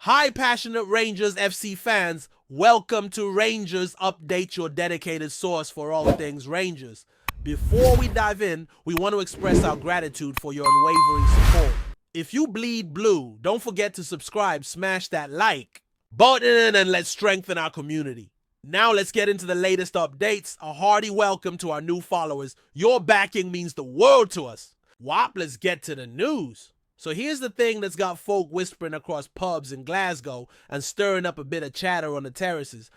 Hi, passionate Rangers FC fans. Welcome to Rangers Update, your dedicated source for all things Rangers. Before we dive in, we want to express our gratitude for your unwavering support. If you bleed blue, don't forget to subscribe, smash that like button, and let's strengthen our community. Now let's get into the latest updates. A hearty welcome to our new followers. Your backing means the world to us. Wop, let's get to the news. So here's the thing that's got folk whispering across pubs in Glasgow and stirring up a bit of chatter on the terraces.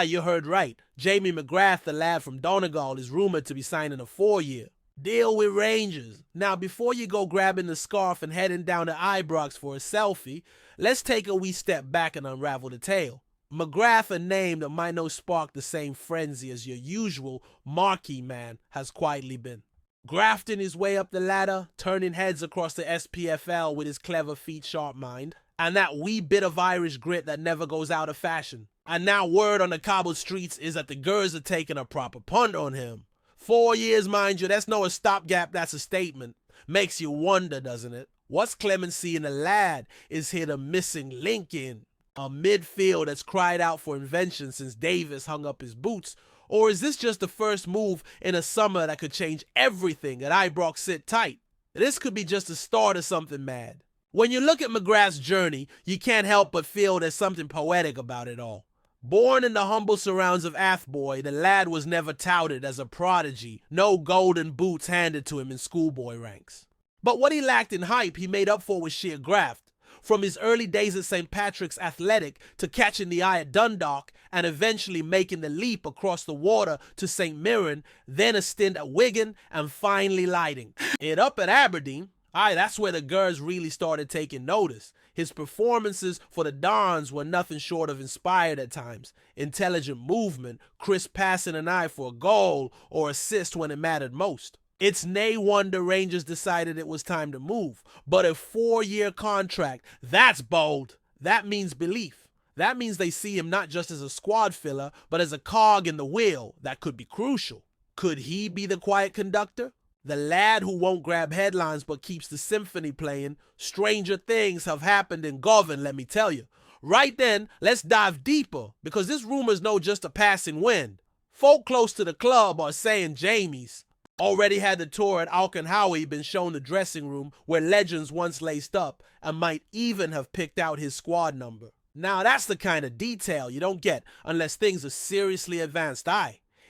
You heard right. Jamie McGrath, the lad from Donegal, is rumored to be signing a 4-year deal with Rangers. Now, before you go grabbing the scarf and heading down to Ibrox for a selfie, let's take a wee step back and unravel the tale. McGrath, a name that might not spark the same frenzy as your usual marquee man, has quietly been grafting his way up the ladder, turning heads across the SPFL with his clever feet, sharp mind, and that wee bit of Irish grit that never goes out of fashion. And now word on the cobbled streets is that the girls are taking a proper punt on him. 4 years, mind you, that's no stopgap, that's a statement. Makes you wonder, doesn't it? What's clemency in the lad is here the missing link in? A midfield that's cried out for invention since Davis hung up his boots? Or is this just the first move in a summer that could change everything at Ibrox sit tight? This could be just the start of something mad. When you look at McGrath's journey, you can't help but feel there's something poetic about it all. Born in the humble surrounds of Athboy, the lad was never touted as a prodigy, no golden boots handed to him in schoolboy ranks. But what he lacked in hype, he made up for with sheer graft. From his early days at St. Patrick's Athletic to catching the eye at Dundalk and eventually making the leap across the water to St. Mirren, then a stint at Wigan and finally lighting it up at Aberdeen. That's where the girls really started taking notice. His performances for the Dons were nothing short of inspired at times. Intelligent movement, crisp passing an eye for a goal or assist when it mattered most. It's nay wonder Rangers decided it was time to move. But a 4-year contract, that's bold. That means belief. That means they see him not just as a squad filler, but as a cog in the wheel that could be crucial. Could he be the quiet conductor? The lad who won't grab headlines but keeps the symphony playing? Stranger things have happened in Govan, let me tell you. Right then, let's dive deeper, because this rumor's no just a passing wind. Folk close to the club are saying Jamie's already had the tour at Auchenhowie been shown the dressing room where legends once laced up and might even have picked out his squad number. Now that's the kind of detail you don't get unless things are seriously advanced.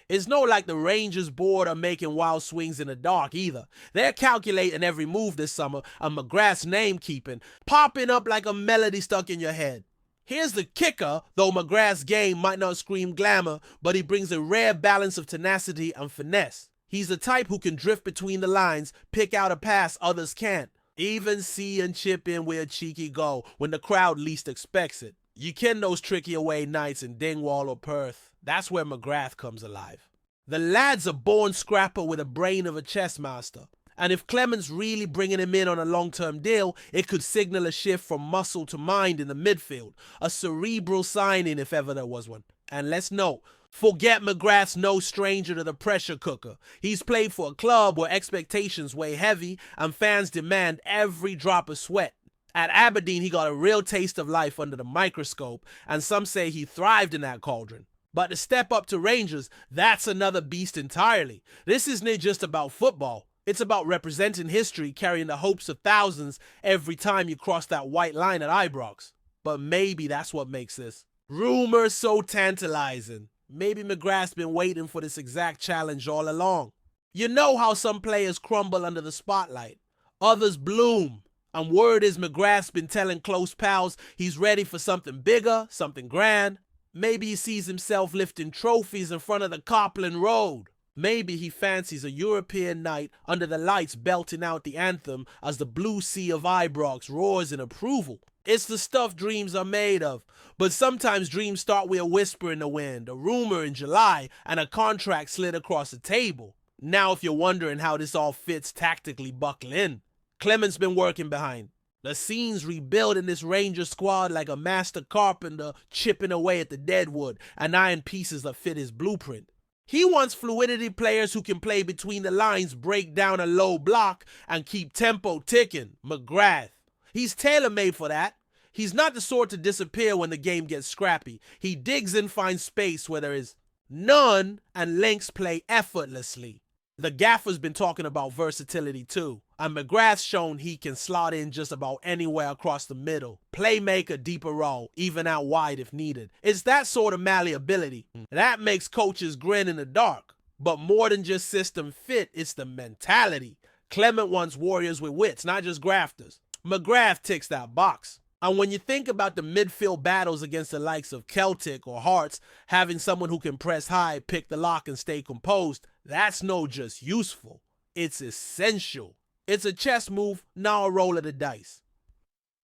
It's no like the Rangers board are making wild swings in the dark either. They're calculating every move this summer and McGrath's name keeping popping up like a melody stuck in your head. Here's the kicker, though McGrath's game might not scream glamour, but he brings a rare balance of tenacity and finesse. He's the type who can drift between the lines, pick out a pass others can't, even see and chip in with a cheeky goal when the crowd least expects it. You ken those tricky away nights in Dingwall or Perth. That's where McGrath comes alive. The lad's a born scrapper with a brain of a chess master. And if Clement's really bringing him in on a long-term deal, it could signal a shift from muscle to mind in the midfield. A cerebral signing if ever there was one. And let's note, forget McGrath's no stranger to the pressure cooker. He's played for a club where expectations weigh heavy and fans demand every drop of sweat. At Aberdeen, he got a real taste of life under the microscope, and some say he thrived in that cauldron. But to step up to Rangers, that's another beast entirely. This isn't just about football. It's about representing history, carrying the hopes of thousands every time you cross that white line at Ibrox. But maybe that's what makes this rumor so tantalizing. Maybe McGrath's been waiting for this exact challenge all along. You know how some players crumble under the spotlight, others bloom. And word is McGrath's been telling close pals he's ready for something bigger, something grand. Maybe he sees himself lifting trophies in front of the Copland Road. Maybe he fancies a European night under the lights belting out the anthem as the blue sea of Ibrox roars in approval. It's the stuff dreams are made of. But sometimes dreams start with a whisper in the wind, a rumor in July, and a contract slid across the table. Now if you're wondering how this all fits tactically, buckle in. Clement's been working behind the scenes, rebuilding this Rangers squad like a master carpenter chipping away at the deadwood and iron pieces that fit his blueprint. He wants fluidity players who can play between the lines, break down a low block, and keep tempo ticking. McGrath. He's tailor-made for that. He's not the sort to disappear when the game gets scrappy. He digs and finds space where there is none, and links play effortlessly. The gaffer's been talking about versatility too, and McGrath's shown he can slot in just about anywhere across the middle. Playmaker, deeper role, even out wide if needed. It's that sort of malleability that makes coaches grin in the dark. But more than just system fit, it's the mentality. Clement wants warriors with wits, not just grafters. McGrath ticks that box. And when you think about the midfield battles against the likes of Celtic or Hearts, having someone who can press high, pick the lock, and stay composed, that's no just useful. It's essential. It's a chess move, now a roll of the dice.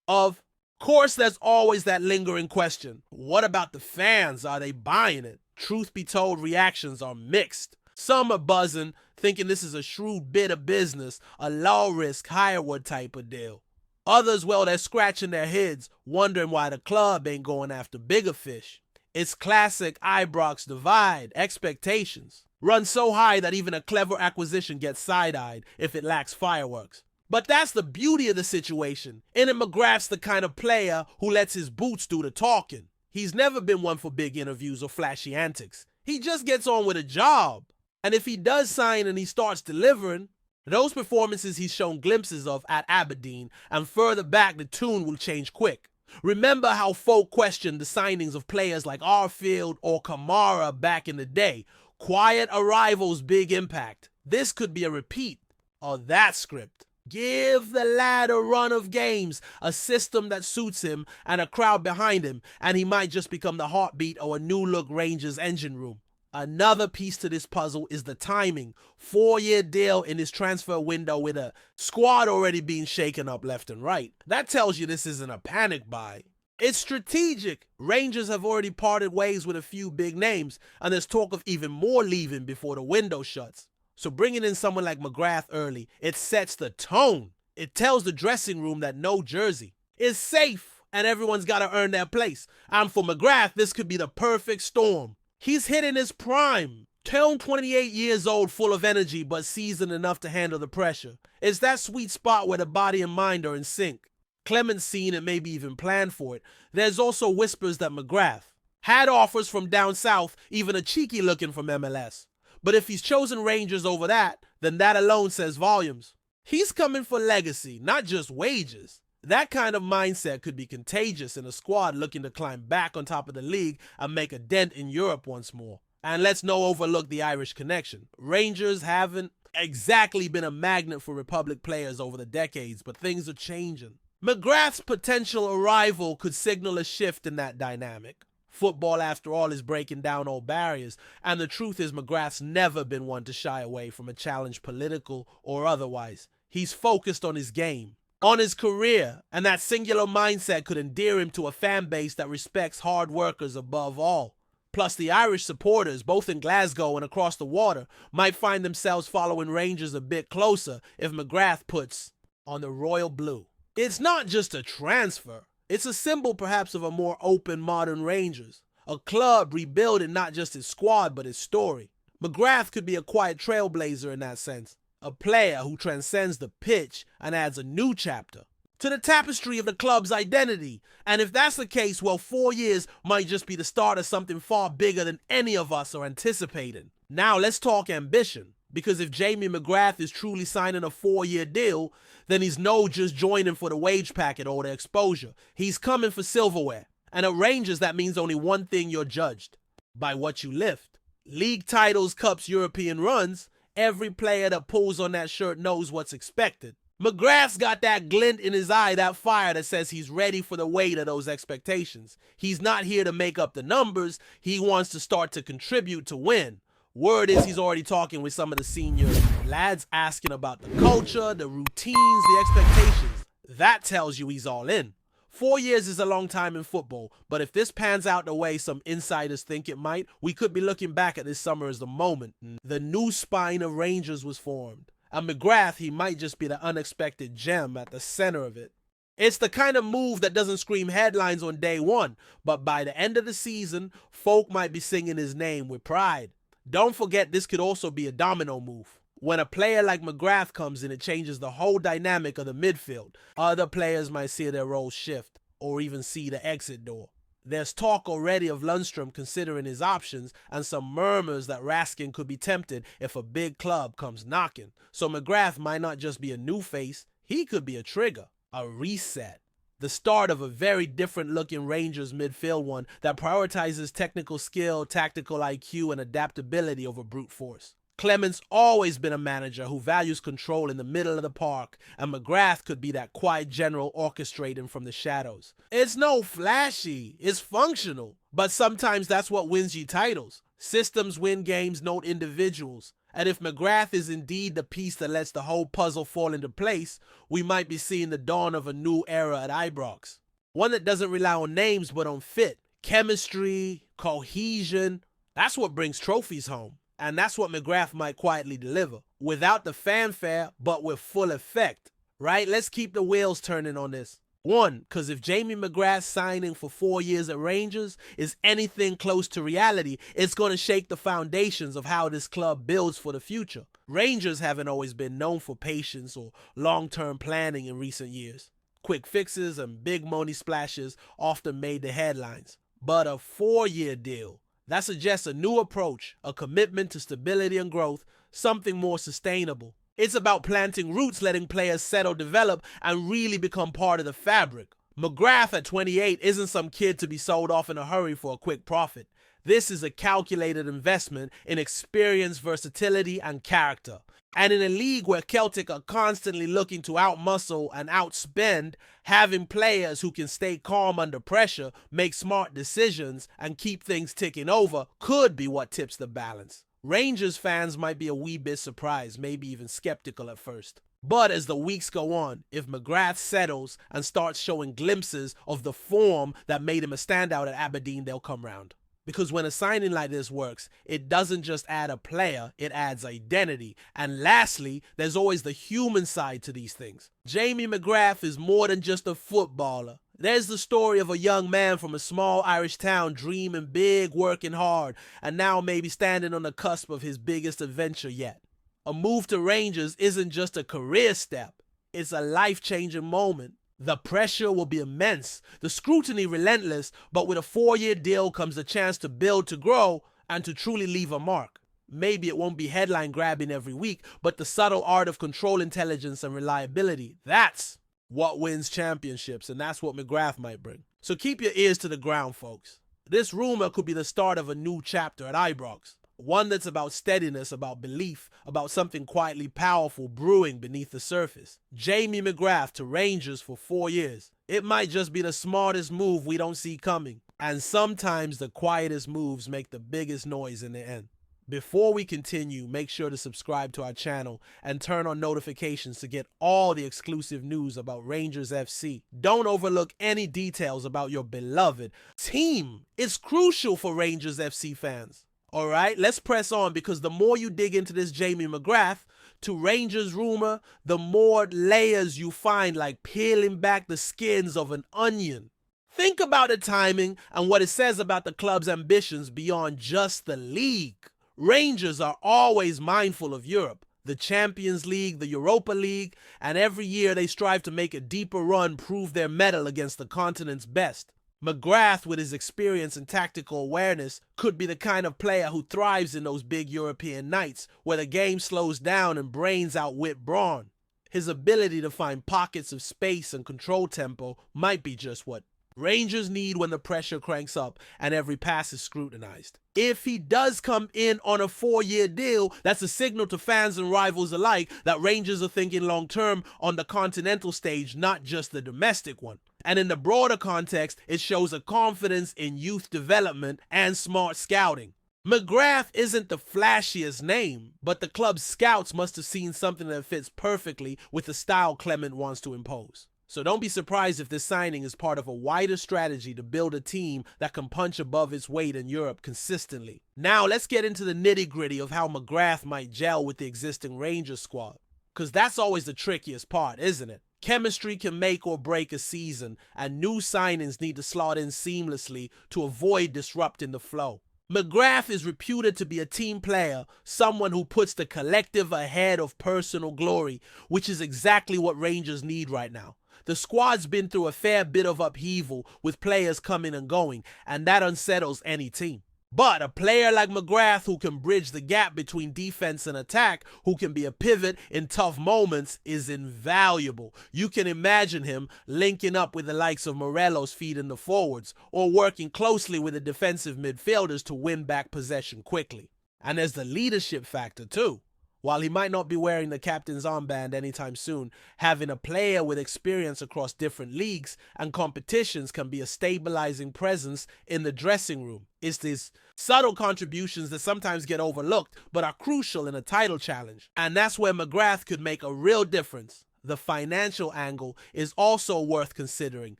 Of course, there's always that lingering question. What about the fans? Are they buying it? Truth be told, reactions are mixed. Some are buzzing, thinking this is a shrewd bit of business, a low-risk, higher-word type of deal. Others, well, they're scratching their heads, wondering why the club ain't going after bigger fish. It's classic Ibrox divide, expectations. Run so high that even a clever acquisition gets side-eyed if it lacks fireworks. But that's the beauty of the situation. Ian McGrath's the kind of player who lets his boots do the talking. He's never been one for big interviews or flashy antics. He just gets on with a job. And if he does sign and he starts delivering, those performances he's shown glimpses of at Aberdeen and further back, the tune will change quick. Remember how folk questioned the signings of players like Arfield or Kamara back in the day. Quiet arrivals, big impact. This could be a repeat of that script. Give the lad a run of games, a system that suits him and a crowd behind him, and he might just become the heartbeat of a new-look Rangers engine room. Another piece to this puzzle is the timing. 4-year deal in his transfer window with a squad already being shaken up left and right. That tells you this isn't a panic buy. It's strategic. Rangers have already parted ways with a few big names, and there's talk of even more leaving before the window shuts. So bringing in someone like McGrath early, it sets the tone. It tells the dressing room that no jersey is safe and everyone's got to earn their place. And for McGrath, this could be the perfect storm. He's hitting his prime. Turned 28 years old, full of energy, but seasoned enough to handle the pressure. It's that sweet spot where the body and mind are in sync. Clement's seen it, maybe even planned for it. There's also whispers that McGrath had offers from down south, even a cheeky looking from MLS. But if he's chosen Rangers over that, then that alone says volumes. He's coming for legacy, not just wages. That kind of mindset could be contagious in a squad looking to climb back on top of the league and make a dent in Europe once more. And let's not overlook the Irish connection. Rangers haven't exactly been a magnet for Republic players over the decades, but things are changing. McGrath's potential arrival could signal a shift in that dynamic. Football, after all, is breaking down old barriers, and the truth is McGrath's never been one to shy away from a challenge, political or otherwise. He's focused on his game, on his career, and that singular mindset could endear him to a fan base that respects hard workers above all. Plus, the Irish supporters, both in Glasgow and across the water, might find themselves following Rangers a bit closer if McGrath puts on the royal blue. It's not just a transfer. It's a symbol perhaps of a more open modern Rangers, a club rebuilding not just its squad but its story. McGrath could be a quiet trailblazer in that sense, a player who transcends the pitch and adds a new chapter to the tapestry of the club's identity. And if that's the case, well, 4 years might just be the start of something far bigger than any of us are anticipating. Now let's talk ambition. Because if Jamie McGrath is truly signing a 4-year deal, then he's no just joining for the wage packet or the exposure. He's coming for silverware. And at Rangers, that means only one thing: you're judged by what you lift. League titles, cups, European runs, every player that pulls on that shirt knows what's expected. McGrath's got that glint in his eye, that fire that says he's ready for the weight of those expectations. He's not here to make up the numbers. He wants to start to contribute to win. Word is he's already talking with some of the senior lads, asking about the culture, the routines, the expectations. That tells you he's all in. 4 years is a long time in football, but if this pans out the way some insiders think it might, we could be looking back at this summer as the moment the new spine of Rangers was formed. And McGrath, he might just be the unexpected gem at the center of it. It's the kind of move that doesn't scream headlines on day one, but by the end of the season, folk might be singing his name with pride. Don't forget, this could also be a domino move. When a player like McGrath comes in, it changes the whole dynamic of the midfield. Other players might see their roles shift. or even see the exit door. There's talk already of Lundstrom considering his options and some murmurs that Raskin could be tempted if a big club comes knocking. So McGrath might not just be a new face, he could be a trigger, a reset. The start of a very different looking Rangers midfield one that prioritizes technical skill, tactical IQ, and adaptability over brute force. Clement's always been a manager who values control in the middle of the park, and McGrath could be that quiet general orchestrating from the shadows. It's no flashy, it's functional, but sometimes that's what wins you titles. Systems win games, not individuals. And if McGrath is indeed the piece that lets the whole puzzle fall into place, we might be seeing the dawn of a new era at Ibrox. One that doesn't rely on names but on fit, chemistry, cohesion. That's what brings trophies home. And that's what McGrath might quietly deliver, without the fanfare, but with full effect, right? Let's keep the wheels turning on this. One, because if Jamie McGrath signing for 4 years at Rangers is anything close to reality, it's going to shake the foundations of how this club builds for the future. Rangers haven't always been known for patience or long-term planning in recent years. Quick fixes and big money splashes often made the headlines. But a 4-year deal, that suggests a new approach, a commitment to stability and growth, something more sustainable. It's about planting roots, letting players settle, develop, and really become part of the fabric. McGrath at 28 isn't some kid to be sold off in a hurry for a quick profit. This is a calculated investment in experience, versatility, and character. And in a league where Celtic are constantly looking to outmuscle and outspend, having players who can stay calm under pressure, make smart decisions, and keep things ticking over could be what tips the balance. Rangers fans might be a wee bit surprised, maybe even skeptical at first. But as the weeks go on, if McGrath settles and starts showing glimpses of the form that made him a standout at Aberdeen, they'll come round. Because when a signing like this works, it doesn't just add a player, it adds identity. And lastly, there's always the human side to these things. Jamie McGrath is more than just a footballer. There's the story of a young man from a small Irish town dreaming big, working hard, and now maybe standing on the cusp of his biggest adventure yet. A move to Rangers isn't just a career step, it's a life-changing moment. The pressure will be immense, the scrutiny relentless, but with a 4-year deal comes the chance to build, to grow, and to truly leave a mark. Maybe it won't be headline grabbing every week, but the subtle art of control, intelligence, and reliability, that's what wins championships, and that's what McGrath might bring. So keep your ears to the ground, folks. This rumor could be the start of a new chapter at Ibrox. One that's about steadiness, about belief, about something quietly powerful brewing beneath the surface. Jamie McGrath to Rangers for 4 years. It might just be the smartest move we don't see coming. And sometimes the quietest moves make the biggest noise in the end. Before we continue, make sure to subscribe to our channel and turn on notifications to get all the exclusive news about Rangers FC. Don't overlook any details about your beloved team. It's crucial for Rangers FC fans. All right, let's press on, because the more you dig into this Jamie McGrath to Rangers rumor, the more layers you find, like peeling back the skins of an onion. Think about the timing and what it says about the club's ambitions beyond just the league. Rangers are always mindful of Europe, the Champions League, the Europa League, and every year they strive to make a deeper run, prove their mettle against the continent's best. McGrath, with his experience and tactical awareness, could be the kind of player who thrives in those big European nights where the game slows down and brains outwit brawn. His ability to find pockets of space and control tempo might be just what Rangers need when the pressure cranks up and every pass is scrutinized. If he does come in on a 4-year deal, that's a signal to fans and rivals alike that Rangers are thinking long-term on the continental stage, not just the domestic one. And in the broader context, it shows a confidence in youth development and smart scouting. McGrath isn't the flashiest name, but the club's scouts must have seen something that fits perfectly with the style Clement wants to impose. So don't be surprised if this signing is part of a wider strategy to build a team that can punch above its weight in Europe consistently. Now let's get into the nitty-gritty of how McGrath might gel with the existing Rangers squad. Because that's always the trickiest part, isn't it? Chemistry can make or break a season, and new signings need to slot in seamlessly to avoid disrupting the flow. McGrath is reputed to be a team player, someone who puts the collective ahead of personal glory, which is exactly what Rangers need right now. The squad's been through a fair bit of upheaval with players coming and going, and that unsettles any team. But a player like McGrath who can bridge the gap between defense and attack, who can be a pivot in tough moments, is invaluable. You can imagine him linking up with the likes of Morelos feeding the forwards, or working closely with the defensive midfielders to win back possession quickly. And there's the leadership factor too. While he might not be wearing the captain's armband anytime soon, having a player with experience across different leagues and competitions can be a stabilizing presence in the dressing room. It's these subtle contributions that sometimes get overlooked but are crucial in a title challenge. And that's where McGrath could make a real difference. The financial angle is also worth considering,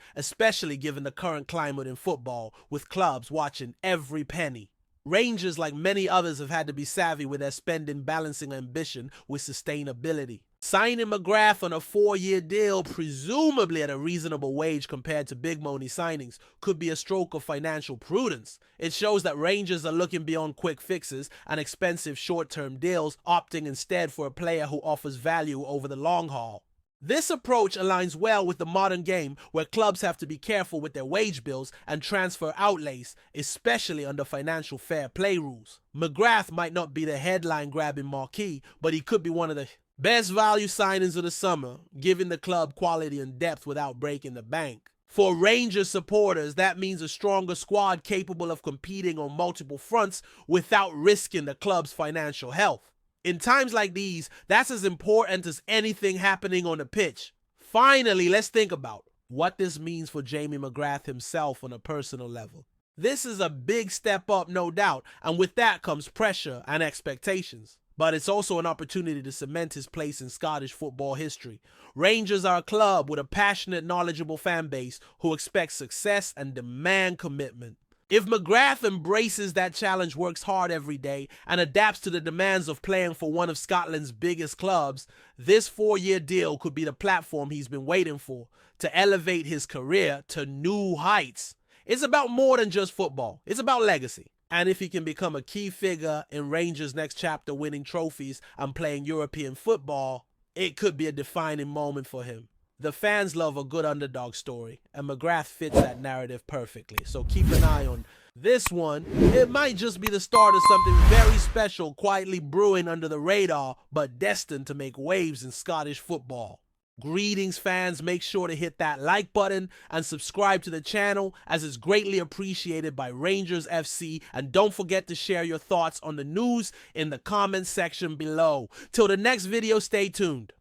especially given the current climate in football, with clubs watching every penny. Rangers, like many others, have had to be savvy with their spending, balancing ambition with sustainability. Signing McGrath on a 4-year deal, presumably at a reasonable wage compared to big money signings, could be a stroke of financial prudence. It shows that Rangers are looking beyond quick fixes and expensive short-term deals, opting instead for a player who offers value over the long haul. This approach aligns well with the modern game, where clubs have to be careful with their wage bills and transfer outlays, especially under financial fair play rules. McGrath might not be the headline-grabbing marquee, but he could be one of the best value signings of the summer, giving the club quality and depth without breaking the bank. For Rangers supporters, that means a stronger squad capable of competing on multiple fronts without risking the club's financial health. In times like these, that's as important as anything happening on the pitch. Finally, let's think about what this means for Jamie McGrath himself on a personal level. This is a big step up, no doubt, and with that comes pressure and expectations. But it's also an opportunity to cement his place in Scottish football history. Rangers are a club with a passionate, knowledgeable fan base who expect success and demand commitment. If McGrath embraces that challenge, works hard every day, and adapts to the demands of playing for one of Scotland's biggest clubs, this 4-year deal could be the platform he's been waiting for to elevate his career to new heights. It's about more than just football. It's about legacy. And if he can become a key figure in Rangers' next chapter, winning trophies and playing European football, it could be a defining moment for him. The fans love a good underdog story, and McGrath fits that narrative perfectly. So keep an eye on this one. It might just be the start of something very special, quietly brewing under the radar, but destined to make waves in Scottish football. Greetings, fans. Make sure to hit that like button and subscribe to the channel, as it's greatly appreciated by Rangers FC. And don't forget to share your thoughts on the news in the comments section below. Till the next video, stay tuned.